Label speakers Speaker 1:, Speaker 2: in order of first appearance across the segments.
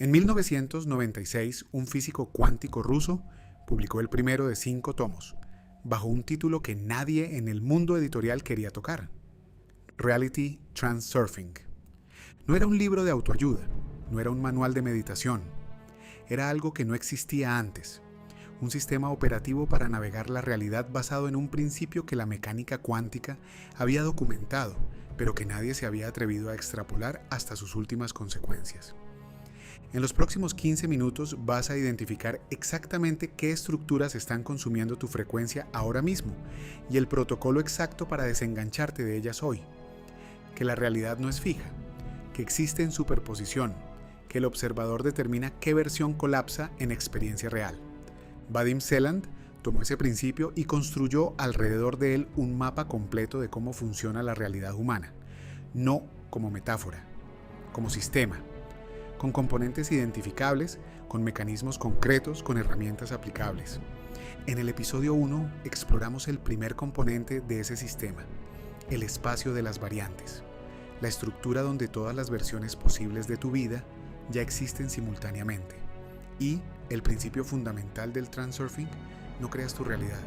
Speaker 1: En 1996, un físico cuántico ruso publicó el primero de 5 tomos, bajo un título que nadie en el mundo editorial quería tocar: Reality Transurfing. No era un libro de autoayuda, no era un manual de meditación, era algo que no existía antes, un sistema operativo para navegar la realidad basado en un principio que la mecánica cuántica había documentado, pero que nadie se había atrevido a extrapolar hasta sus últimas consecuencias. En los próximos 15 minutos vas a identificar exactamente qué estructuras están consumiendo tu frecuencia ahora mismo y el protocolo exacto para desengancharte de ellas hoy. Que la realidad no es fija, que existe en superposición, que el observador determina qué versión colapsa en experiencia real. Vadim Zeland tomó ese principio y construyó alrededor de él un mapa completo de cómo funciona la realidad humana, no como metáfora, como sistema, con componentes identificables, con mecanismos concretos, con herramientas aplicables. En el episodio 1 exploramos el primer componente de ese sistema, el espacio de las variantes, la estructura donde todas las versiones posibles de tu vida ya existen simultáneamente, y el principio fundamental del transurfing: no creas tu realidad,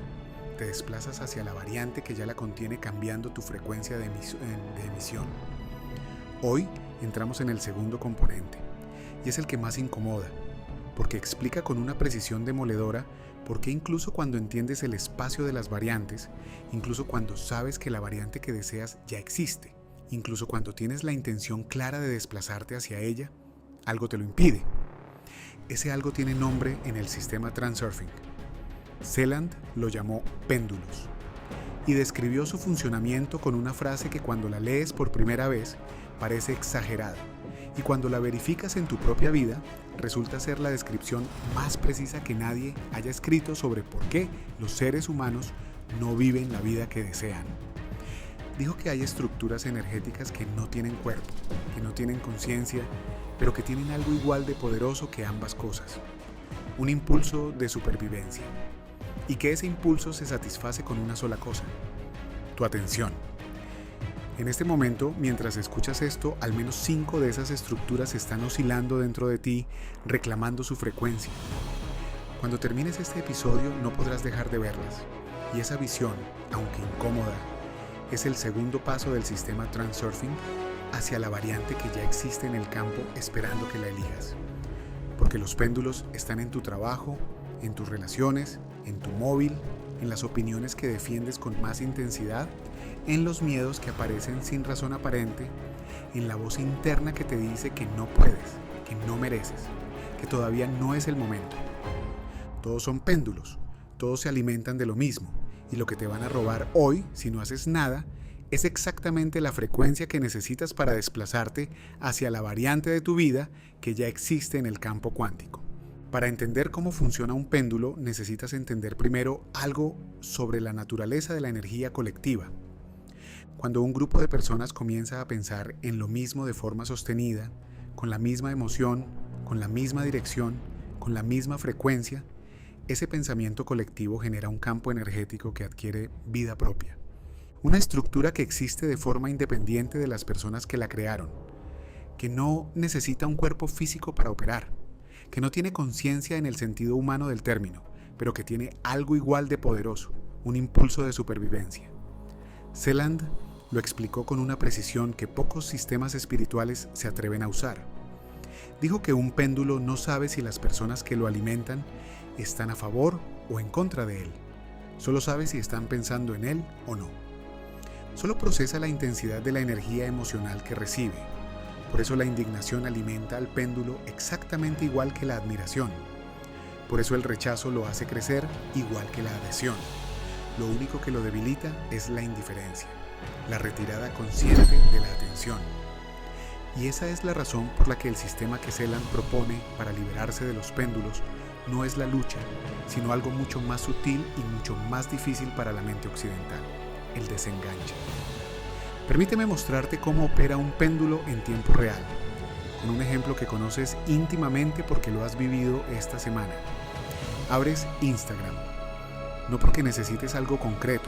Speaker 1: te desplazas hacia la variante que ya la contiene cambiando tu frecuencia de emisión. Hoy entramos en el segundo componente, y es el que más incomoda, porque explica con una precisión demoledora por qué incluso cuando entiendes el espacio de las variantes, incluso cuando sabes que la variante que deseas ya existe, incluso cuando tienes la intención clara de desplazarte hacia ella, algo te lo impide. Ese algo tiene nombre en el sistema transurfing. Zeland lo llamó péndulos y describió su funcionamiento con una frase que cuando la lees por primera vez parece exagerada, y cuando la verificas en tu propia vida resulta ser la descripción más precisa que nadie haya escrito sobre por qué los seres humanos no viven la vida que desean. Dijo que hay estructuras energéticas que no tienen cuerpo, que no tienen conciencia, pero que tienen algo igual de poderoso que ambas cosas: un impulso de supervivencia, y que ese impulso se satisface con una sola cosa: tu atención. En este momento, mientras escuchas esto, al menos 5 de esas estructuras están oscilando dentro de ti, reclamando su frecuencia. Cuando termines este episodio no podrás dejar de verlas, y esa visión, aunque incómoda, es el segundo paso del sistema transurfing hacia la variante que ya existe en el campo esperando que la elijas. Porque los péndulos están en tu trabajo, en tus relaciones, en tu móvil, en las opiniones que defiendes con más intensidad, en los miedos que aparecen sin razón aparente, en la voz interna que te dice que no puedes, que no mereces, que todavía no es el momento. Todos son péndulos, todos se alimentan de lo mismo, y lo que te van a robar hoy, si no haces nada, es exactamente la frecuencia que necesitas para desplazarte hacia la variante de tu vida que ya existe en el campo cuántico. Para entender cómo funciona un péndulo, necesitas entender primero algo sobre la naturaleza de la energía colectiva. Cuando un grupo de personas comienza a pensar en lo mismo de forma sostenida, con la misma emoción, con la misma dirección, con la misma frecuencia, ese pensamiento colectivo genera un campo energético que adquiere vida propia. Una estructura que existe de forma independiente de las personas que la crearon, que no necesita un cuerpo físico para operar, que no tiene conciencia en el sentido humano del término, pero que tiene algo igual de poderoso: un impulso de supervivencia. Zeland lo explicó con una precisión que pocos sistemas espirituales se atreven a usar. Dijo que un péndulo no sabe si las personas que lo alimentan están a favor o en contra de él. Solo sabe si están pensando en él o no. Solo procesa la intensidad de la energía emocional que recibe. Por eso la indignación alimenta al péndulo exactamente igual que la admiración. Por eso el rechazo lo hace crecer igual que la adhesión. Lo único que lo debilita es la indiferencia, la retirada consciente de la atención. Y esa es la razón por la que el sistema que Zeland propone para liberarse de los péndulos no es la lucha, sino algo mucho más sutil y mucho más difícil para la mente occidental: el desenganche. Permíteme mostrarte cómo opera un péndulo en tiempo real, con un ejemplo que conoces íntimamente porque lo has vivido esta semana. Abres Instagram, no porque necesites algo concreto,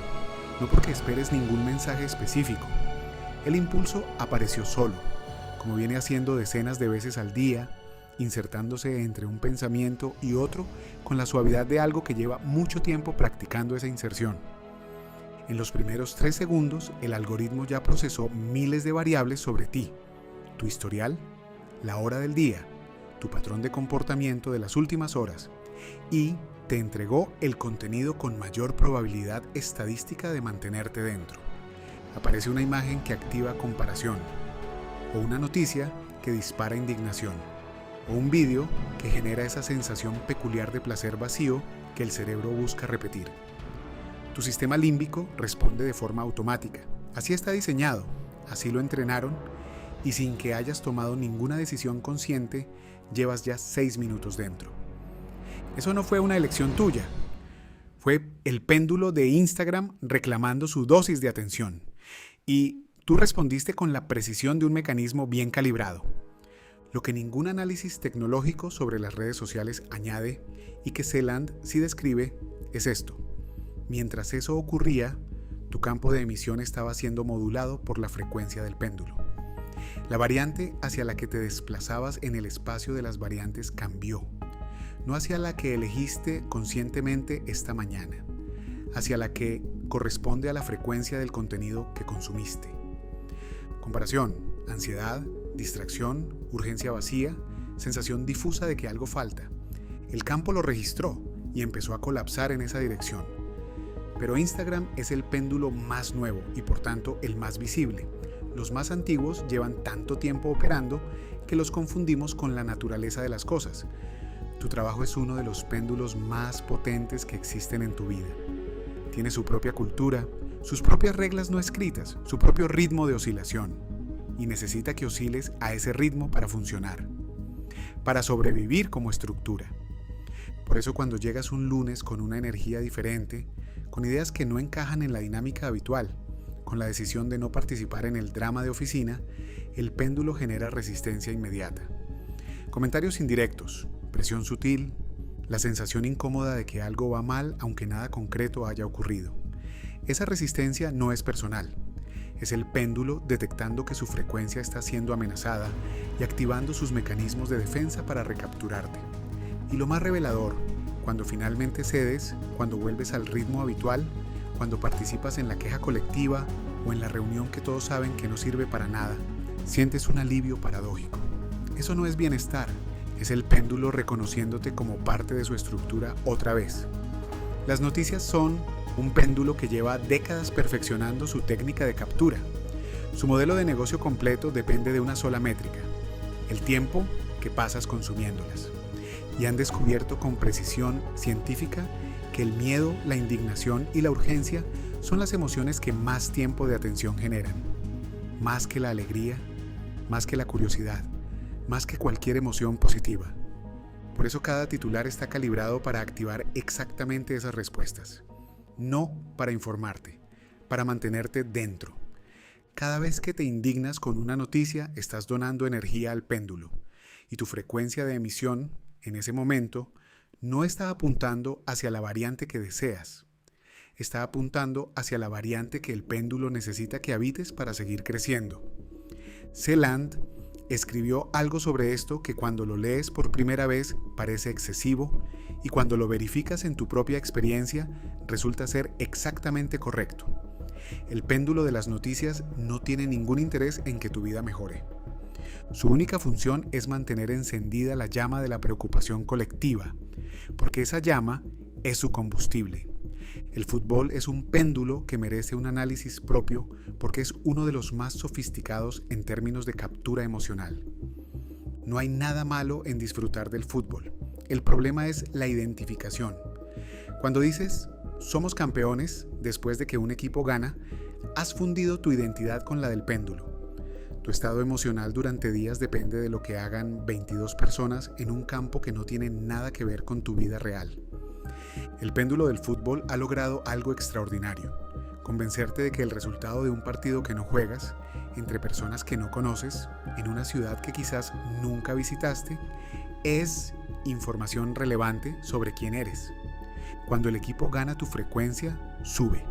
Speaker 1: no porque esperes ningún mensaje específico. El impulso apareció solo, como viene haciendo decenas de veces al día, insertándose entre un pensamiento y otro con la suavidad de algo que lleva mucho tiempo practicando esa inserción. En los primeros 3 segundos, el algoritmo ya procesó miles de variables sobre ti, tu historial, la hora del día, tu patrón de comportamiento de las últimas horas y te entregó el contenido con mayor probabilidad estadística de mantenerte dentro. Aparece una imagen que activa comparación, o una noticia que dispara indignación, o un vídeo que genera esa sensación peculiar de placer vacío que el cerebro busca repetir. Tu sistema límbico responde de forma automática. Así está diseñado, así lo entrenaron, y sin que hayas tomado ninguna decisión consciente, llevas ya 6 minutos dentro. Eso no fue una elección tuya, fue el péndulo de Instagram reclamando su dosis de atención. Y tú respondiste con la precisión de un mecanismo bien calibrado. Lo que ningún análisis tecnológico sobre las redes sociales añade y que Celand sí describe es esto. Mientras eso ocurría, tu campo de emisión estaba siendo modulado por la frecuencia del péndulo. La variante hacia la que te desplazabas en el espacio de las variantes cambió, no hacia la que elegiste conscientemente esta mañana, hacia la que corresponde a la frecuencia del contenido que consumiste. Comparación, ansiedad, distracción, urgencia vacía, sensación difusa de que algo falta. El campo lo registró y empezó a colapsar en esa dirección. Pero Instagram es el péndulo más nuevo y por tanto el más visible. Los más antiguos llevan tanto tiempo operando que los confundimos con la naturaleza de las cosas. Tu trabajo es uno de los péndulos más potentes que existen en tu vida. Tiene su propia cultura, sus propias reglas no escritas, su propio ritmo de oscilación. Y necesita que osciles a ese ritmo para funcionar, para sobrevivir como estructura. Por eso cuando llegas un lunes con una energía diferente, con ideas que no encajan en la dinámica habitual, con la decisión de no participar en el drama de oficina, el péndulo genera resistencia inmediata. Comentarios indirectos, presión sutil, la sensación incómoda de que algo va mal aunque nada concreto haya ocurrido. Esa resistencia no es personal, es el péndulo detectando que su frecuencia está siendo amenazada y activando sus mecanismos de defensa para recapturarte. Y lo más revelador, cuando finalmente cedes, cuando vuelves al ritmo habitual, cuando participas en la queja colectiva o en la reunión que todos saben que no sirve para nada, sientes un alivio paradójico. Eso no es bienestar, es el péndulo reconociéndote como parte de su estructura otra vez. Las noticias son un péndulo que lleva décadas perfeccionando su técnica de captura. Su modelo de negocio completo depende de una sola métrica, el tiempo que pasas consumiéndolas. Y han descubierto con precisión científica que el miedo, la indignación y la urgencia son las emociones que más tiempo de atención generan, más que la alegría, más que la curiosidad, más que cualquier emoción positiva. Por eso cada titular está calibrado para activar exactamente esas respuestas. No para informarte, para mantenerte dentro. Cada vez que te indignas con una noticia, estás donando energía al péndulo. Y tu frecuencia de emisión, en ese momento, no está apuntando hacia la variante que deseas. Está apuntando hacia la variante que el péndulo necesita que habites para seguir creciendo. Celand escribió algo sobre esto que cuando lo lees por primera vez parece excesivo y cuando lo verificas en tu propia experiencia resulta ser exactamente correcto. El péndulo de las noticias no tiene ningún interés en que tu vida mejore. Su única función es mantener encendida la llama de la preocupación colectiva, porque esa llama es su combustible. El fútbol es un péndulo que merece un análisis propio porque es uno de los más sofisticados en términos de captura emocional. No hay nada malo en disfrutar del fútbol. El problema es la identificación. Cuando dices, somos campeones, después de que un equipo gana, has fundido tu identidad con la del péndulo. Tu estado emocional durante días depende de lo que hagan 22 personas en un campo que no tiene nada que ver con tu vida real. El péndulo del fútbol ha logrado algo extraordinario, convencerte de que el resultado de un partido que no juegas, entre personas que no conoces, en una ciudad que quizás nunca visitaste, es información relevante sobre quién eres. Cuando el equipo gana tu frecuencia, sube.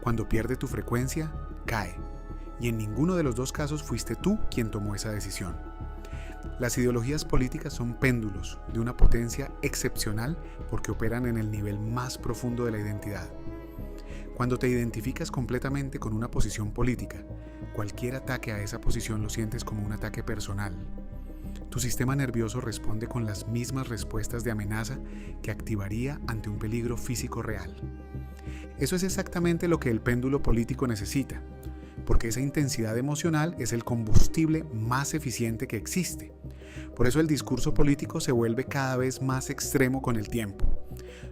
Speaker 1: Cuando pierde tu frecuencia, cae. Y en ninguno de los dos casos fuiste tú quien tomó esa decisión. Las ideologías políticas son péndulos de una potencia excepcional porque operan en el nivel más profundo de la identidad. Cuando te identificas completamente con una posición política, cualquier ataque a esa posición lo sientes como un ataque personal. Tu sistema nervioso responde con las mismas respuestas de amenaza que activaría ante un peligro físico real. Eso es exactamente lo que el péndulo político necesita, porque esa intensidad emocional es el combustible más eficiente que existe. Por eso el discurso político se vuelve cada vez más extremo con el tiempo.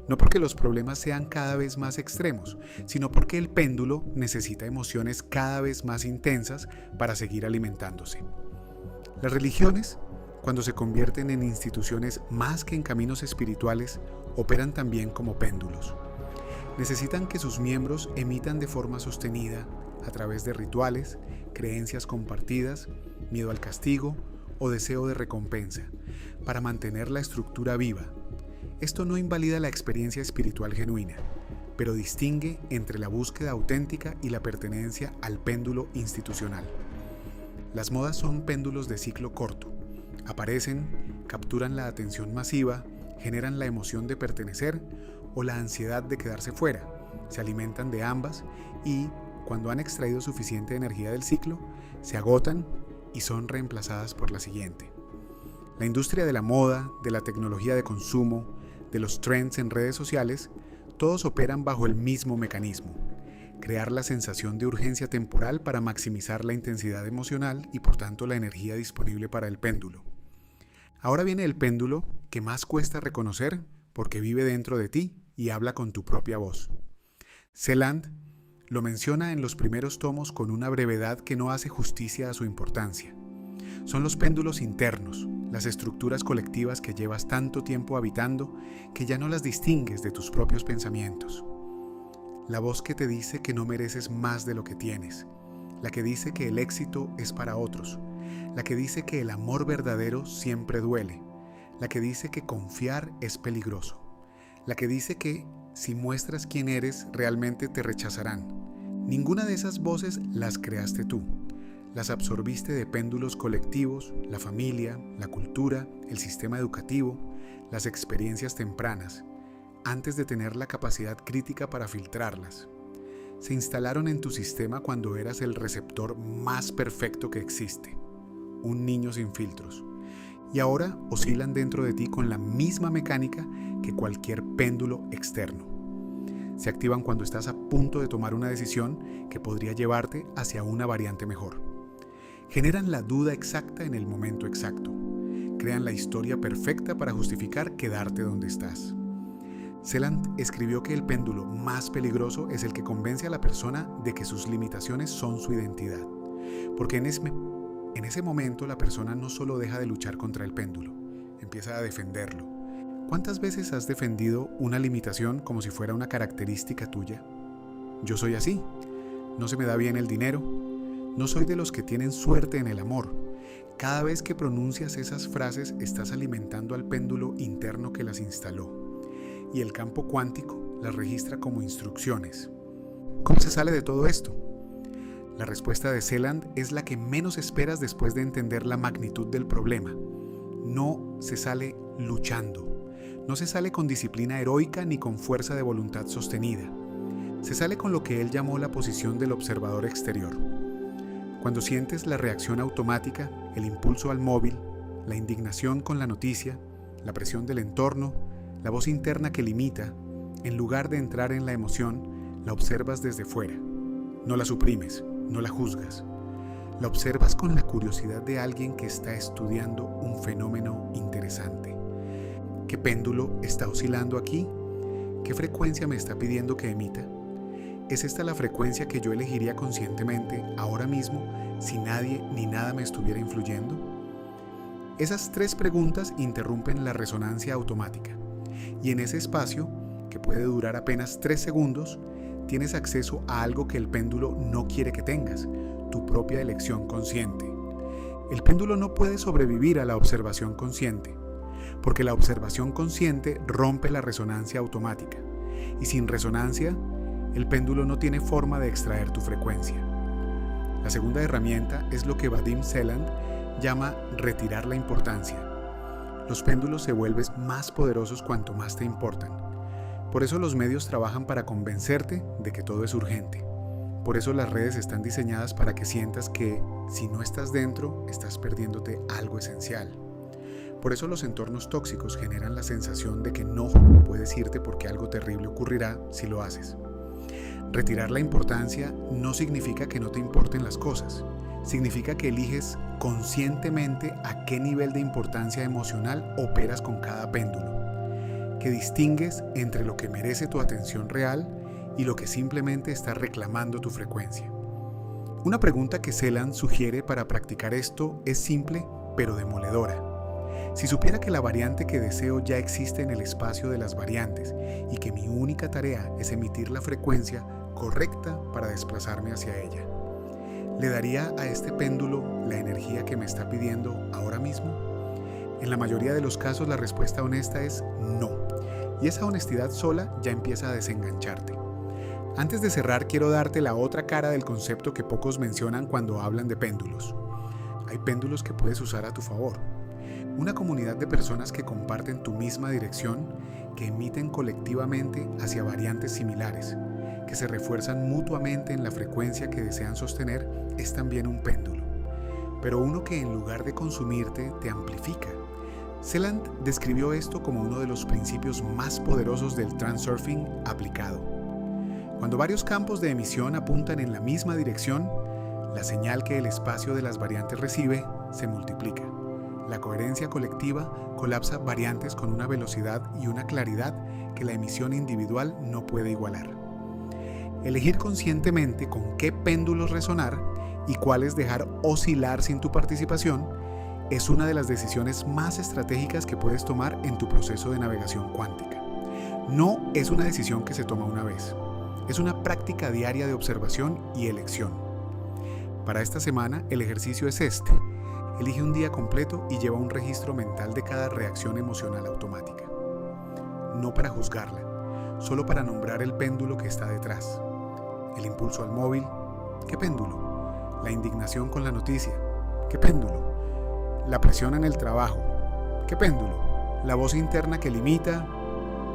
Speaker 1: No porque los problemas sean cada vez más extremos, sino porque el péndulo necesita emociones cada vez más intensas para seguir alimentándose. Las religiones, cuando se convierten en instituciones más que en caminos espirituales, operan también como péndulos. Necesitan que sus miembros emitan de forma sostenida, a través de rituales, creencias compartidas, miedo al castigo o deseo de recompensa, para mantener la estructura viva. Esto no invalida la experiencia espiritual genuina, pero distingue entre la búsqueda auténtica y la pertenencia al péndulo institucional. Las modas son péndulos de ciclo corto. Aparecen, capturan la atención masiva, generan la emoción de pertenecer o la ansiedad de quedarse fuera, se alimentan de ambas y, cuando han extraído suficiente energía del ciclo, se agotan y son reemplazadas por la siguiente. La industria de la moda, de la tecnología de consumo, de los trends en redes sociales, todos operan bajo el mismo mecanismo: crear la sensación de urgencia temporal para maximizar la intensidad emocional y por tanto la energía disponible para el péndulo. Ahora viene el péndulo que más cuesta reconocer porque vive dentro de ti y habla con tu propia voz. Celand lo menciona en los primeros tomos con una brevedad que no hace justicia a su importancia. Son los péndulos internos, las estructuras colectivas que llevas tanto tiempo habitando que ya no las distingues de tus propios pensamientos. La voz que te dice que no mereces más de lo que tienes, la que dice que el éxito es para otros, la que dice que el amor verdadero siempre duele, la que dice que confiar es peligroso, la que dice que si muestras quién eres realmente te rechazarán. Ninguna de esas voces las creaste tú. Las absorbiste de péndulos colectivos, la familia, la cultura, el sistema educativo, las experiencias tempranas, antes de tener la capacidad crítica para filtrarlas. Se instalaron en tu sistema cuando eras el receptor más perfecto que existe, un niño sin filtros, y ahora oscilan dentro de ti con la misma mecánica que cualquier péndulo externo. Se activan cuando estás a punto de tomar una decisión que podría llevarte hacia una variante mejor. Generan la duda exacta en el momento exacto. Crean la historia perfecta para justificar quedarte donde estás. Celand escribió que el péndulo más peligroso es el que convence a la persona de que sus limitaciones son su identidad. Porque en ese momento la persona no solo deja de luchar contra el péndulo, empieza a defenderlo. ¿Cuántas veces has defendido una limitación como si fuera una característica tuya? Yo soy así. No se me da bien el dinero. No soy de los que tienen suerte en el amor. Cada vez que pronuncias esas frases estás alimentando al péndulo interno que las instaló. Y el campo cuántico las registra como instrucciones. ¿Cómo se sale de todo esto? La respuesta de Celand es la que menos esperas después de entender la magnitud del problema. No se sale luchando. No se sale con disciplina heroica ni con fuerza de voluntad sostenida. Se sale con lo que él llamó la posición del observador exterior. Cuando sientes la reacción automática, el impulso al móvil, la indignación con la noticia, la presión del entorno, la voz interna que limita, en lugar de entrar en la emoción, la observas desde fuera. No la suprimes, no la juzgas. La observas con la curiosidad de alguien que está estudiando un fenómeno interesante. ¿Qué péndulo está oscilando aquí? ¿Qué frecuencia me está pidiendo que emita? ¿Es esta la frecuencia que yo elegiría conscientemente ahora mismo si nadie ni nada me estuviera influyendo? Esas tres preguntas interrumpen la resonancia automática y en ese espacio, que puede durar apenas 3 segundos, tienes acceso a algo que el péndulo no quiere que tengas, tu propia elección consciente. El péndulo no puede sobrevivir a la observación consciente, porque la observación consciente rompe la resonancia automática, y sin resonancia, el péndulo no tiene forma de extraer tu frecuencia. La segunda herramienta es lo que Vadim Zeland llama retirar la importancia. Los péndulos se vuelven más poderosos cuanto más te importan. Por eso los medios trabajan para convencerte de que todo es urgente. Por eso las redes están diseñadas para que sientas que, si no estás dentro, estás perdiéndote algo esencial. Por eso los entornos tóxicos generan la sensación de que no puedes irte porque algo terrible ocurrirá si lo haces. Retirar la importancia no significa que no te importen las cosas. Significa que eliges conscientemente a qué nivel de importancia emocional operas con cada péndulo. Que distingues entre lo que merece tu atención real y lo que simplemente está reclamando tu frecuencia. Una pregunta que Celan sugiere para practicar esto es simple pero demoledora. Si supiera que la variante que deseo ya existe en el espacio de las variantes y que mi única tarea es emitir la frecuencia correcta para desplazarme hacia ella, ¿le daría a este péndulo la energía que me está pidiendo ahora mismo? En la mayoría de los casos la respuesta honesta es no, y esa honestidad sola ya empieza a desengancharte. Antes de cerrar, quiero darte la otra cara del concepto que pocos mencionan cuando hablan de péndulos. Hay péndulos que puedes usar a tu favor. Una comunidad de personas que comparten tu misma dirección, que emiten colectivamente hacia variantes similares, que se refuerzan mutuamente en la frecuencia que desean sostener, es también un péndulo. Pero uno que en lugar de consumirte, te amplifica. Celan describió esto como uno de los principios más poderosos del transurfing aplicado. Cuando varios campos de emisión apuntan en la misma dirección, la señal que el espacio de las variantes recibe se multiplica. La coherencia colectiva colapsa variantes con una velocidad y una claridad que la emisión individual no puede igualar. Elegir conscientemente con qué péndulos resonar y cuáles dejar oscilar sin tu participación es una de las decisiones más estratégicas que puedes tomar en tu proceso de navegación cuántica. No es una decisión que se toma una vez. Es una práctica diaria de observación y elección. Para esta semana, el ejercicio es este. Elige un día completo y lleva un registro mental de cada reacción emocional automática. No para juzgarla, solo para nombrar el péndulo que está detrás. El impulso al móvil, ¿qué péndulo? La indignación con la noticia, ¿qué péndulo? La presión en el trabajo, ¿qué péndulo? La voz interna que limita,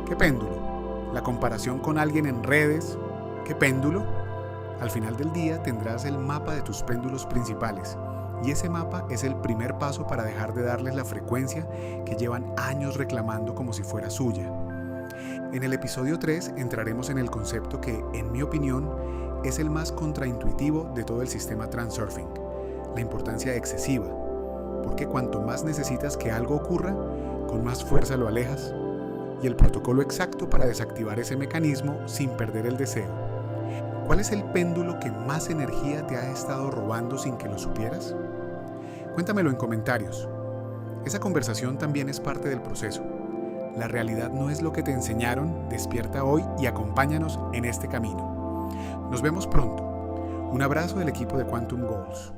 Speaker 1: ¿qué péndulo? La comparación con alguien en redes, ¿qué péndulo? Al final del día tendrás el mapa de tus péndulos principales y ese mapa es el primer paso para dejar de darles la frecuencia que llevan años reclamando como si fuera suya. En el episodio 3 entraremos en el concepto que, en mi opinión, es el más contraintuitivo de todo el sistema transurfing, la importancia excesiva, porque cuanto más necesitas que algo ocurra, con más fuerza lo alejas, y el protocolo exacto para desactivar ese mecanismo sin perder el deseo. ¿Cuál es el péndulo que más energía te ha estado robando sin que lo supieras? Cuéntamelo en comentarios. Esa conversación también es parte del proceso. La realidad no es lo que te enseñaron, despierta hoy y acompáñanos en este camino. Nos vemos pronto. Un abrazo del equipo de Quantum Goals.